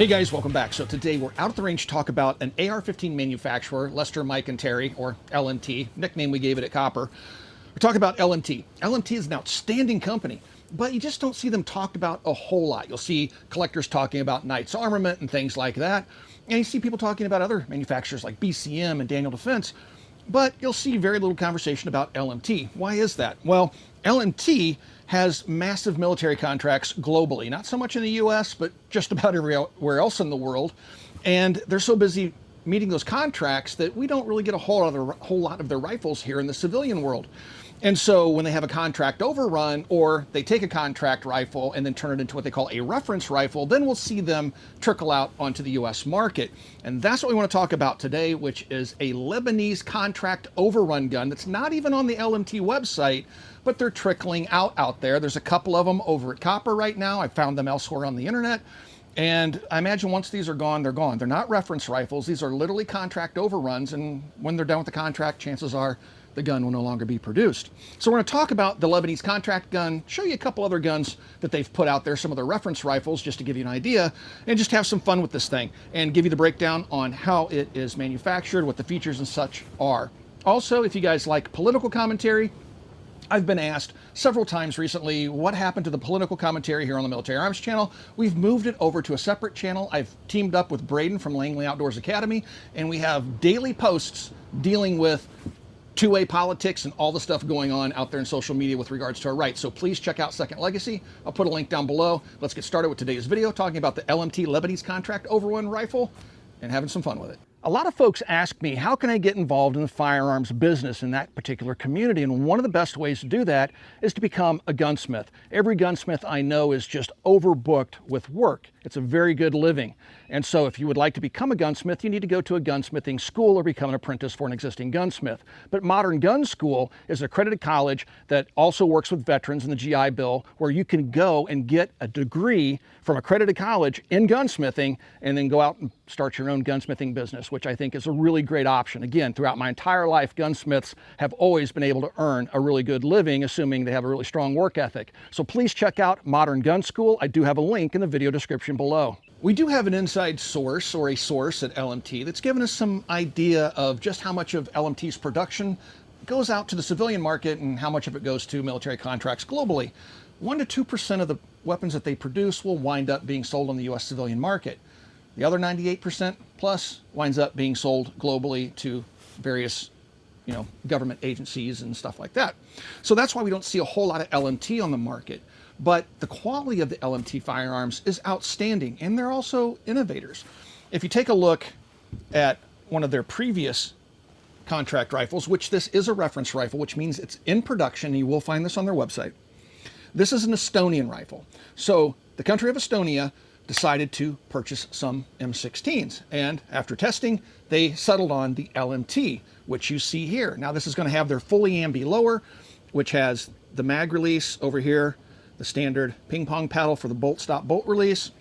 Hey guys, welcome back. So today we're out at the range to talk about an AR-15 manufacturer, Lester, Mike, and Terry, or LMT, nickname we gave it at Copper. We're talking about LMT. LMT is an outstanding company, but you just don't see them talked about a whole lot. You'll see collectors talking about Knight's Armament and things like that, and you see people talking about other manufacturers like BCM and Daniel Defense, but you'll see very little conversation about LMT. Why is that? Well, LMT has massive military contracts globally, not so much in the US, but just about everywhere else in the world. And they're so busy meeting those contracts that we don't really get a whole lot of their rifles here in the civilian world. And so when they have a contract overrun, or they take a contract rifle and then turn it into what they call a reference rifle, then we'll see them trickle out onto the US market. And that's what we want to talk about today, which is a Lebanese contract overrun gun that's not even on the LMT website, but they're trickling out there. There's a couple of them over at Copper right now. I found them elsewhere on the internet. And I imagine once these are gone, they're gone. They're not reference rifles. These are literally contract overruns. And when they're done with the contract, chances are the gun will no longer be produced. So we're going to talk about the Lebanese contract gun, show you a couple other guns that they've put out there, some of their reference rifles, just to give you an idea, and just have some fun with this thing, and give you the breakdown on how it is manufactured, what the features and such are. Also, if you guys like political commentary, I've been asked several times recently, what happened to the political commentary here on the Military Arms channel? We've moved it over to a separate channel. I've teamed up with Braden from Langley Outdoors Academy, and we have daily posts dealing with two-way politics and all the stuff going on out there in social media with regards to our rights. So please check out Second Legacy. I'll put a link down below. Let's get started with today's video, talking about the LMT Lebanese contract overrun rifle and having some fun with it. A lot of folks ask me, how can I get involved in the firearms business in that particular community? And one of the best ways to do that is to become a gunsmith. Every gunsmith I know is just overbooked with work. It's a very good living. And so if you would like to become a gunsmith, you need to go to a gunsmithing school or become an apprentice for an existing gunsmith. But Modern Gun School is an accredited college that also works with veterans in the GI Bill, where you can go and get a degree from accredited college in gunsmithing and then go out and start your own gunsmithing business, which I think is a really great option. Again, throughout my entire life, gunsmiths have always been able to earn a really good living, assuming they have a really strong work ethic. So please check out Modern Gun School. I do have a link in the video description below. We do have an inside source, or a source at LMT, that's given us some idea of just how much of LMT's production goes out to the civilian market and how much of it goes to military contracts globally. 1% to 2% of the weapons that they produce will wind up being sold on the US civilian market. The other 98% plus winds up being sold globally to various, government agencies and stuff like that. So that's why we don't see a whole lot of LMT on the market. But the quality of the LMT firearms is outstanding, and they're also innovators. If you take a look at one of their previous contract rifles, which this is a reference rifle, which means it's in production, you will find this on their website. This is an Estonian rifle. So the country of Estonia decided to purchase some M16s, and after testing, they settled on the LMT, which you see here. Now this is going to have their fully ambi lower, which has the mag release over here, the standard ping pong paddle for the bolt stop bolt release.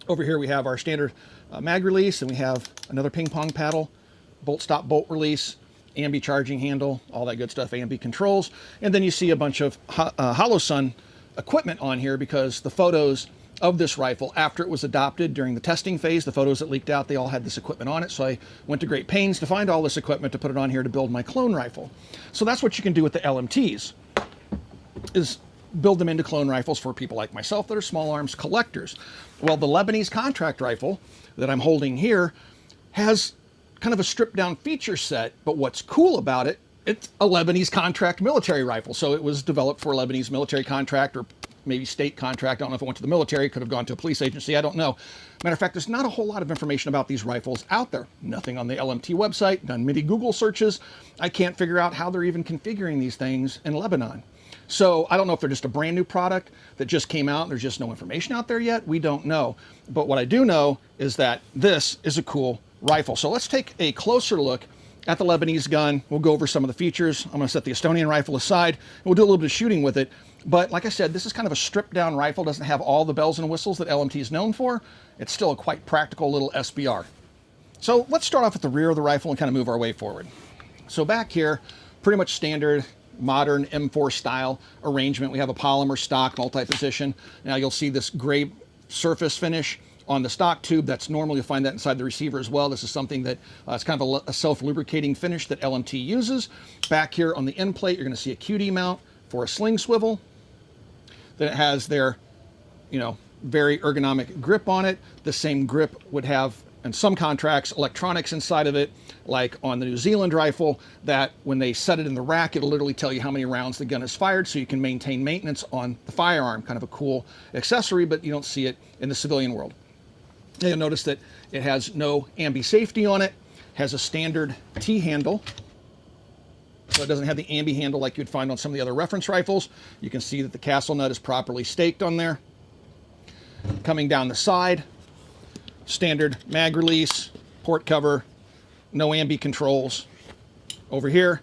Over here we have our standard mag release, and we have another ping pong paddle, bolt stop bolt release, ambi charging handle, all that good stuff, ambi controls. And then you see a bunch of HoloSun equipment on here, because the photos of this rifle after it was adopted during the testing phase, the photos that leaked out, they all had this equipment on it. So I went to great pains to find all this equipment to put it on here to build my clone rifle. So that's what you can do with the LMTs, is build them into clone rifles for people like myself that are small arms collectors. Well, the Lebanese contract rifle that I'm holding here has kind of a stripped down feature set, but what's cool about it, it's a Lebanese contract military rifle. So it was developed for a Lebanese military contract, or maybe state contract. I don't know if it went to the military, could have gone to a police agency, I don't know. Matter of fact, there's not a whole lot of information about these rifles out there. Nothing on the LMT website, done many Google searches. I can't figure out how they're even configuring these things in Lebanon. So I don't know if they're just a brand new product that just came out and there's just no information out there yet. We don't know. But what I do know is that this is a cool rifle. So let's take a closer look at the Lebanese gun. We'll go over some of the features. I'm going to set the Estonian rifle aside, and we'll do a little bit of shooting with it. But like I said, this is kind of a stripped down rifle. Doesn't have all the bells and whistles that LMT is known for. It's still a quite practical little SBR. So let's start off at the rear of the rifle and kind of move our way forward. So back here, pretty much standard modern M4 style arrangement. We have a polymer stock multi-position. Now you'll see this gray surface finish On the stock tube, that's normal. You'll find that inside the receiver as well. This is something that it's kind of a self-lubricating finish that LMT uses. Back here on the end plate, you're going to see a QD mount for a sling swivel. Then it has their, very ergonomic grip on it. The same grip would have, in some contracts, electronics inside of it, like on the New Zealand rifle, that when they set it in the rack, it'll literally tell you how many rounds the gun has fired, so you can maintain maintenance on the firearm. Kind of a cool accessory, but you don't see it in the civilian world. You'll notice that it has no ambi safety on it, has a standard T-handle, so it doesn't have the ambi handle like you'd find on some of the other reference rifles. You can see that the castle nut is properly staked on there. Coming down the side, standard mag release, port cover, no ambi controls. Over here,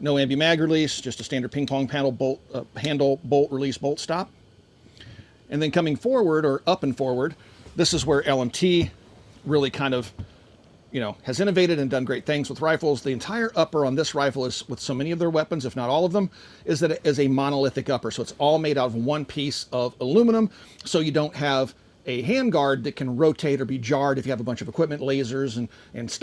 no ambi mag release, just a standard ping pong handle, bolt release, bolt stop. And then coming forward, or up and forward, this is where LMT really kind of, has innovated and done great things with rifles. The entire upper on this rifle is, with so many of their weapons, if not all of them, is that it is a monolithic upper. So it's all made out of one piece of aluminum, so you don't have a handguard that can rotate or be jarred if you have a bunch of equipment, lasers and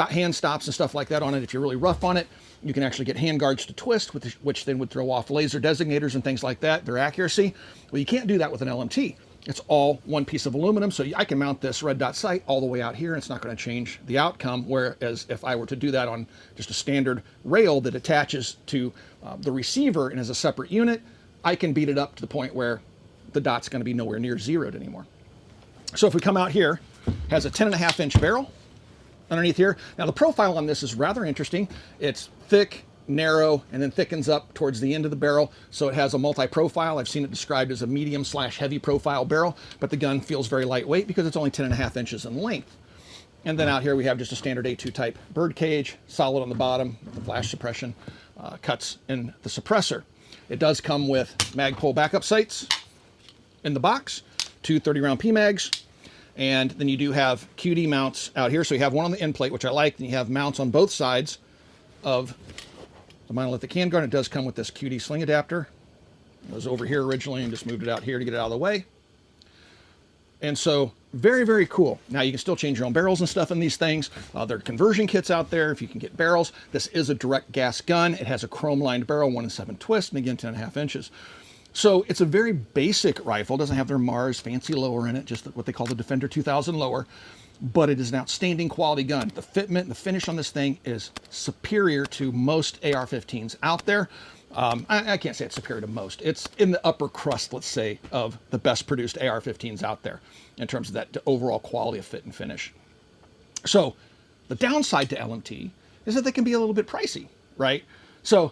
hand stops and stuff like that on it. If you're really rough on it, you can actually get handguards to twist, which then would throw off laser designators and things like that, their accuracy. Well, you can't do that with an LMT. It's all one piece of aluminum, so I can mount this red dot sight all the way out here, and it's not going to change the outcome, whereas if I were to do that on just a standard rail that attaches to the receiver and is a separate unit, I can beat it up to the point where the dot's going to be nowhere near zeroed anymore. So if we come out here, has a 10.5-inch barrel underneath here. Now the profile on this is rather interesting. It's thick, narrow, and then thickens up towards the end of the barrel, so it has a multi-profile. I've seen it described as a medium/heavy profile barrel, but the gun feels very lightweight because it's only 10.5 inches in length. And then out here we have just a standard A2 type bird cage, solid on the bottom, the flash suppression cuts in the suppressor. It does come with Magpul backup sights in the box, two 30-round PMags, and then you do have QD mounts out here. So you have one on the end plate, which I like, and you have mounts on both sides of the monolithic handguard. It does come with this QD sling adapter. It was over here originally and just moved it out here to get it out of the way. And so very, very cool. Now you can still change your own barrels and stuff in these things. There are conversion kits out there if you can get barrels. This is a direct gas gun. It has a chrome lined barrel, 1-7 twist, and again 10.5 inches. So it's a very basic rifle. It doesn't have their Mars fancy lower in it, just what they call the Defender 2000 lower. But it is an outstanding quality gun. The fitment, the finish on this thing is superior to most AR-15s out there. I can't say it's superior to most. It's in the upper crust, let's say, of the best produced AR-15s out there in terms of that overall quality of fit and finish. So the downside to LMT is that they can be a little bit pricey, right? So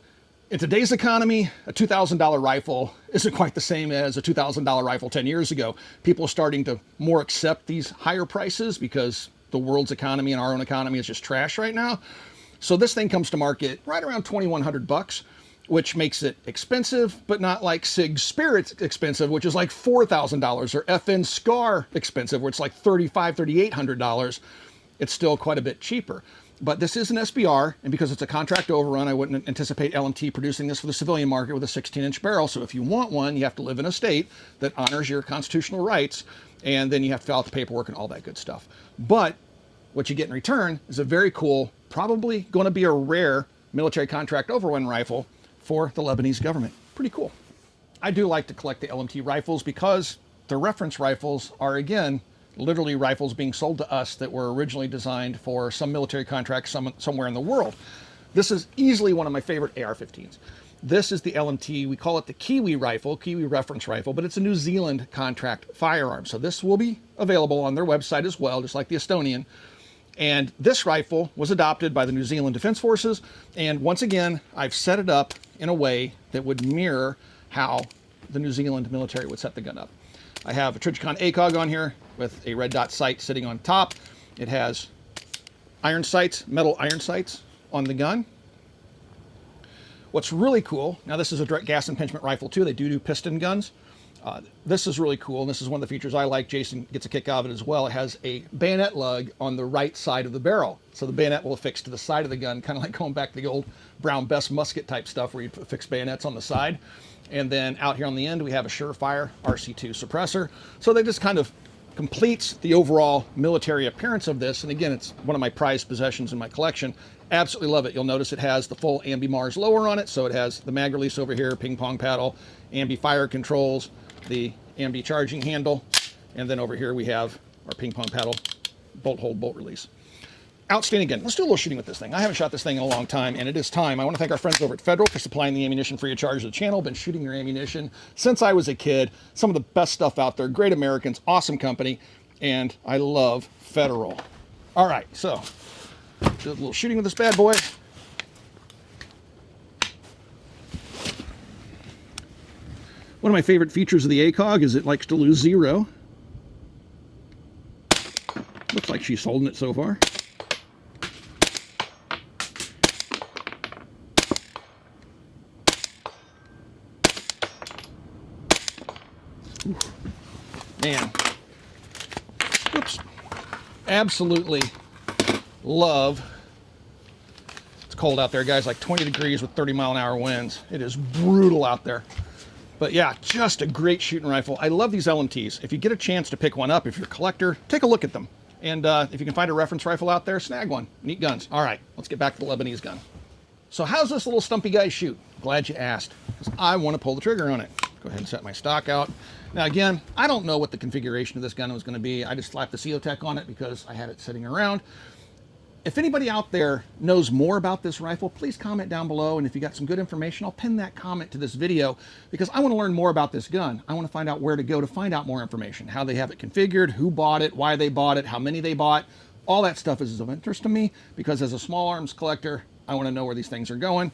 in today's economy, a $2,000 rifle isn't quite the same as a $2,000 rifle 10 years ago. People are starting to more accept these higher prices because the world's economy and our own economy is just trash right now. So this thing comes to market right around $2,100, which makes it expensive, but not like Sig Spirit's expensive, which is like $4,000, or FN Scar expensive, where it's like $3,500, $3,800. It's still quite a bit cheaper. But this is an SBR, and because it's a contract overrun, I wouldn't anticipate LMT producing this for the civilian market with a 16-inch barrel. So if you want one, you have to live in a state that honors your constitutional rights, and then you have to fill out the paperwork and all that good stuff. But what you get in return is a very cool, probably going to be a rare military contract overrun rifle for the Lebanese government. Pretty cool. I do like to collect the LMT rifles because the reference rifles are, again, literally rifles being sold to us that were originally designed for some military contract somewhere in the world. This is easily one of my favorite AR-15s. This is the LMT, we call it the Kiwi rifle, Kiwi reference rifle, but it's a New Zealand contract firearm. So this will be available on their website as well, just like the Estonian. And this rifle was adopted by the New Zealand Defense Forces. And once again, I've set it up in a way that would mirror how the New Zealand military would set the gun up. I have a Trijicon ACOG on here with a red dot sight sitting on top. It has iron sights, metal iron sights on the gun. What's really cool, now this is a direct gas impingement rifle too. They do piston guns. This is really cool, and this is one of the features I like. Jason gets a kick out of it as well. It has a bayonet lug on the right side of the barrel. So the bayonet will affix to the side of the gun, kind of like going back to the old Brown Bess musket type stuff where you fix bayonets on the side. And then out here on the end, we have a Surefire RC2 suppressor. So they just kind of completes the overall military appearance of this. And again, it's one of my prized possessions in my collection. Absolutely love it. You'll notice it has the full ambi Mars lower on it, so it has the mag release over here, ping pong paddle, ambi fire controls, the ambi charging handle, and then over here we have our ping pong paddle, bolt hold, bolt release. Outstanding. Again, let's do a little shooting with this thing. I haven't shot this thing in a long time, and it is time. I want to thank our friends over at Federal for supplying the ammunition free of charge to the channel. Been shooting their ammunition since I was a kid. Some of the best stuff out there. Great Americans, awesome company, and I love Federal. All right, so do a little shooting with this bad boy. One of my favorite features of the ACOG is it likes to lose zero. Looks like she's holding it so far. Man, oops, absolutely love. It's cold out there, guys, like 20 degrees with 30-mile-an-hour winds. It is brutal out there. But yeah, just a great shooting rifle. I love these LMTs. If you get a chance to pick one up, if you're a collector, take a look at them. And if you can find a reference rifle out there, snag one. Neat guns. All right, let's get back to the Lebanese gun. So how's this little stumpy guy shoot? Glad you asked, because I want to pull the trigger on it. Go ahead and set my stock out. Now again, I don't know what the configuration of this gun was going to be. I just slapped the COTech on it because I had it sitting around. If anybody out there knows more about this rifle, please comment down below. And if you got some good information, I'll pin that comment to this video because I want to learn more about this gun. I want to find out where to go to find out more information, how they have it configured, who bought it, why they bought it, how many they bought. All that stuff is of interest to me because as a small arms collector, I want to know where these things are going.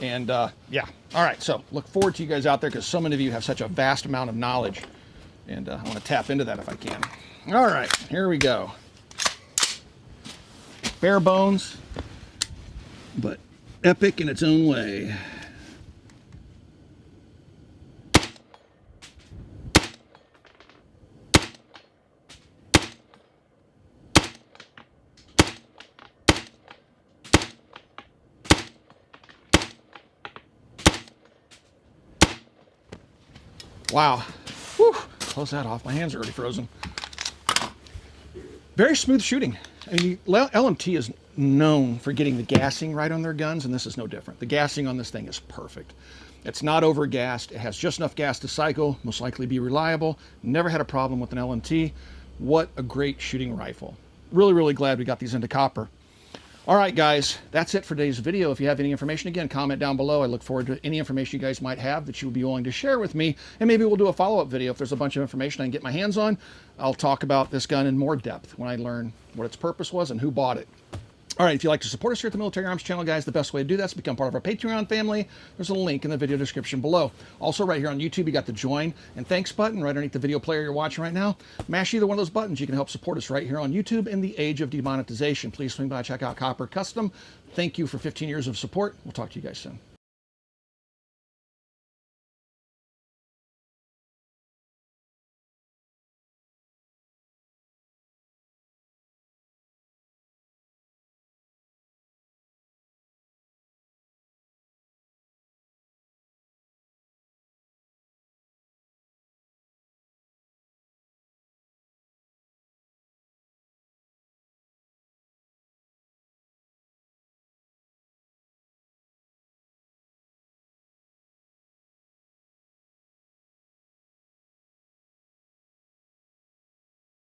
And yeah, all right, so look forward to you guys out there because so many of you have such a vast amount of knowledge. And I want to tap into that if I can. All right, here we go. Bare bones, but epic in its own way. Wow. Whew. Close that off. My hands are already frozen. Very smooth shooting. I mean, LMT is known for getting the gassing right on their guns, and this is no different. The gassing on this thing is perfect. It's not over-gassed. It has just enough gas to cycle, most likely be reliable. Never had a problem with an LMT. What a great shooting rifle. Really, really glad we got these into copper. All right, guys, that's it for today's video. If you have any information, again, comment down below. I look forward to any information you guys might have that you would be willing to share with me. And maybe we'll do a follow-up video. If there's a bunch of information I can get my hands on, I'll talk about this gun in more depth when I learn what its purpose was and who bought it. All right, if you'd like to support us here at the Military Arms Channel, guys, the best way to do that is to become part of our Patreon family. There's a link in the video description below. Also, right here on YouTube, you got the join and thanks button right underneath the video player you're watching right now. Mash either one of those buttons. You can help support us right here on YouTube in the age of demonetization. Please swing by, check out Copper Custom. Thank you for 15 years of support. We'll talk to you guys soon.